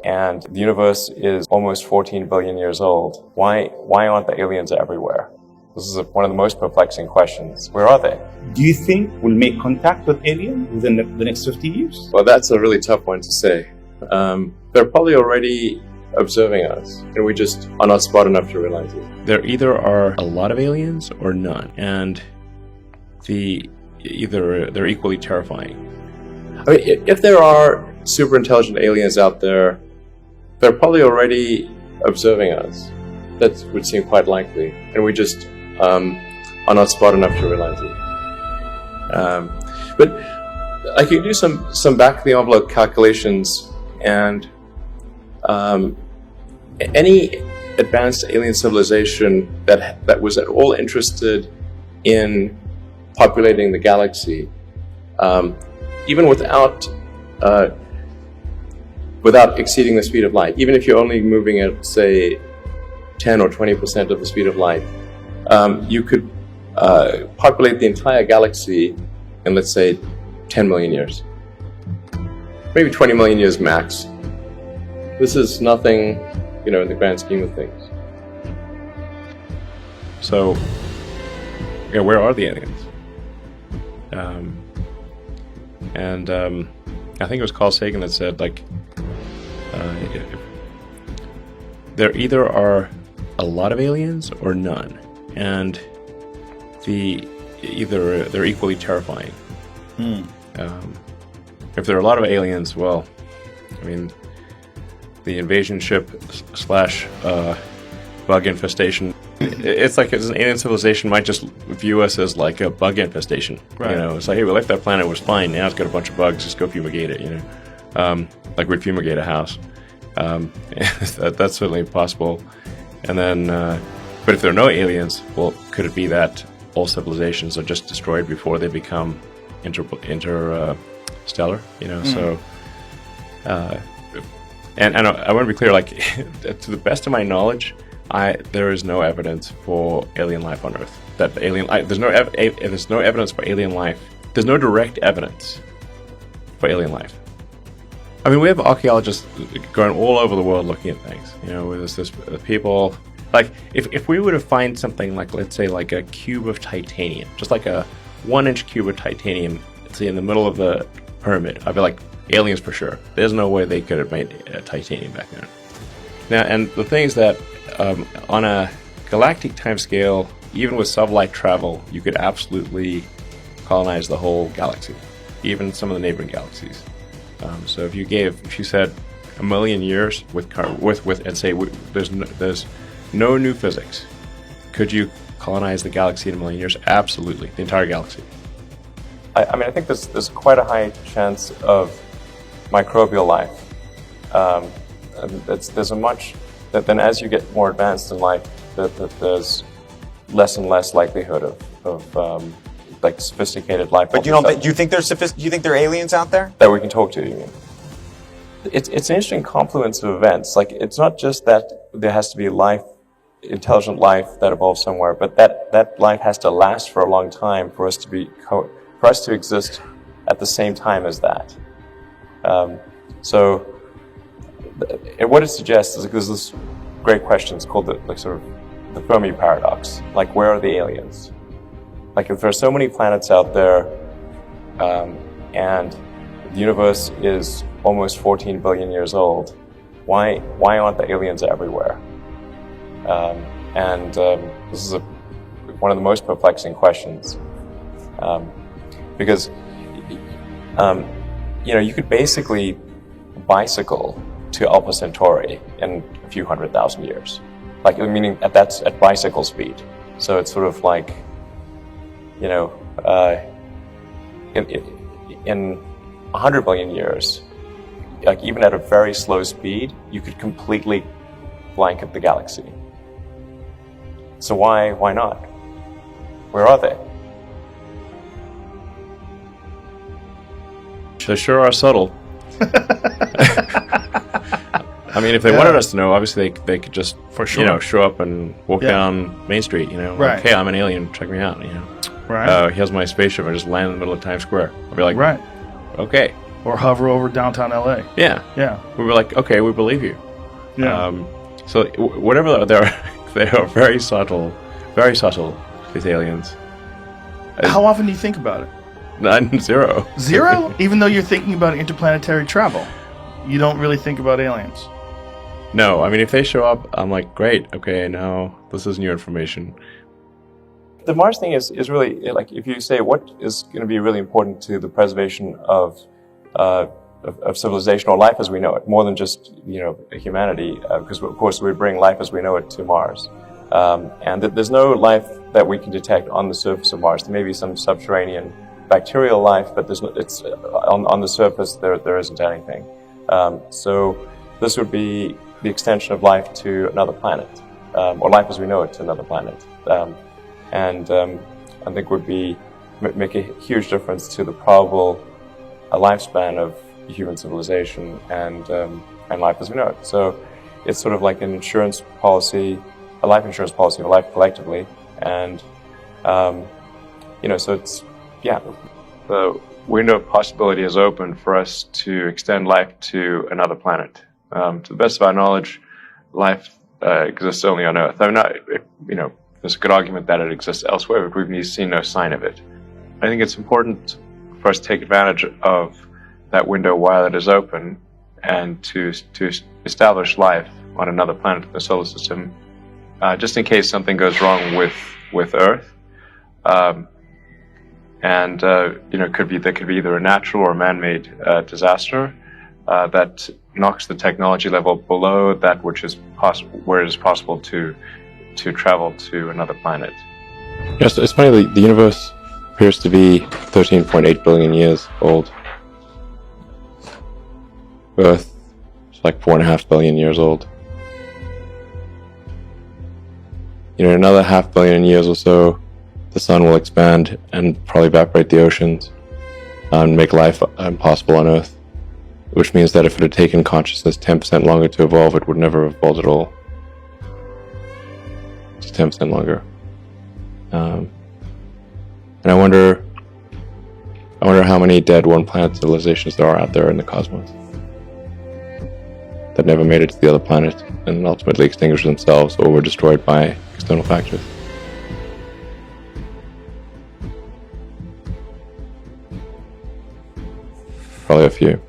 and the universe is almost 14 billion years old. Why aren't the aliens everywhere? This is one of the most perplexing questions. Where are they? Do you think we'll make contact with aliens within the next 50 years? Well, that's a really tough one to say. They're probably already observing us, and we just are not smart enough to realize it. There either are a lot of aliens or none, and they're equally terrifying. I mean, if there are super intelligent aliens out there, they're probably already observing us. That would seem quite likely, and we just are not smart enough to realize it. But I could do some back-of-the-envelope calculations, and any advanced alien civilization that was at all interested in populating the galaxy, even without exceeding the speed of light, even if you're only moving at, say, 10 or 20% of the speed of light, you could populate the entire galaxy in, let's say, 10 million years. Maybe 20 million years max. This is nothing, in the grand scheme of things. So, where are the aliens? I think it was Carl Sagan that said, there either are a lot of aliens or none, and they're equally terrifying. If there are a lot of aliens, well, I mean, the invasion ship / bug infestation. It's like an alien civilization might just view us as like a bug infestation. Right. It's like, hey, we left that planet, it was fine. Now it's got a bunch of bugs. Just go fumigate it. Like we'd fumigate a house. That's certainly possible. And then, but if there are no aliens, well, could it be that all civilizations are just destroyed before they become interstellar? So. And I want to be clear, to the best of my knowledge, there is no evidence for alien life on Earth. There's no evidence for alien life. There's no direct evidence for alien life. I mean, we have archaeologists going all over the world looking at things. There's people, if we were to find something let's say, a cube of titanium, just like a 1-inch cube of titanium, say in the middle of the pyramid, I'd be like, aliens for sure. There's no way they could have made titanium back then. Now, and the thing is that on a galactic timescale, even with sublight travel, you could absolutely colonize the whole galaxy, even some of the neighboring galaxies. So if you said 1 million years and say there's no new physics, could you colonize the galaxy in 1 million years? Absolutely, the entire galaxy. I mean, I think there's quite a high chance of microbial life. There's a much that then as you get more advanced in life, that there's less and less likelihood of sophisticated life. But do you think they're aliens out there that we can talk to? You mean? It's an interesting confluence of events. It's not just that there has to be intelligent life that evolves somewhere, but that life has to last for a long time for us to exist at the same time as that. What it suggests is there's this great question. It's called the Fermi paradox. Where are the aliens? If there are so many planets out there, and the universe is almost 14 billion years old, why aren't the aliens everywhere? This is one of the most perplexing questions, because you could basically bicycle to Alpha Centauri in a few 100,000 years, meaning that's at bicycle speed. So it's sort of in 100 billion years, even at a very slow speed, you could completely blanket the galaxy. So why not? Where are they? They sure are subtle. I mean, if they wanted us to know, obviously they could just, for sure, show up and walk down Main Street. Right. Hey, I'm an alien. Check me out. Right. Here's my spaceship. I just land in the middle of Times Square. I'll be like, right. Okay. or hover over downtown LA. Yeah. Yeah. We were like, okay, we believe you. Yeah. So whatever they are very subtle, these aliens. How often do you think about it? None, zero. Zero? Even though you're thinking about interplanetary travel, you don't really think about aliens. No, I mean, if they show up, I'm like, great, okay, now this is new information. The Mars thing is really, like, if you say what is going to be really important to the preservation of civilization or life as we know it, more than just, humanity, because of course we bring life as we know it to Mars. And there's no life that we can detect on the surface of Mars. There may be some subterranean bacterial life, but it's on the surface there isn't anything. So this would be the extension of life to another planet, or life as we know it to another planet, and I think would make a huge difference to the probable lifespan of human civilization and life as we know it. So it's sort of like an insurance policy, a life insurance policy of life collectively, and so it's the window of possibility is open for us to extend life to another planet. To the best of our knowledge, life exists only on Earth. I mean, there's a good argument that it exists elsewhere, but we've seen no sign of it. I think it's important for us to take advantage of that window while it is open, and to establish life on another planet in the solar system, just in case something goes wrong with Earth. There could be either a natural or a man-made disaster that knocks the technology level below that which is where it is possible to travel to another planet. Yes, it's funny. The universe appears to be 13.8 billion years old. Earth is like 4.5 billion years old. In another 500 million years or so, the sun will expand and probably evaporate the oceans and make life impossible on Earth. Which means that if it had taken consciousness 10% longer to evolve, it would never have evolved at all. Just 10% longer. And I wonder how many dead one-planet civilizations there are out there in the cosmos that never made it to the other planet and ultimately extinguished themselves or were destroyed by external factors. Probably a few.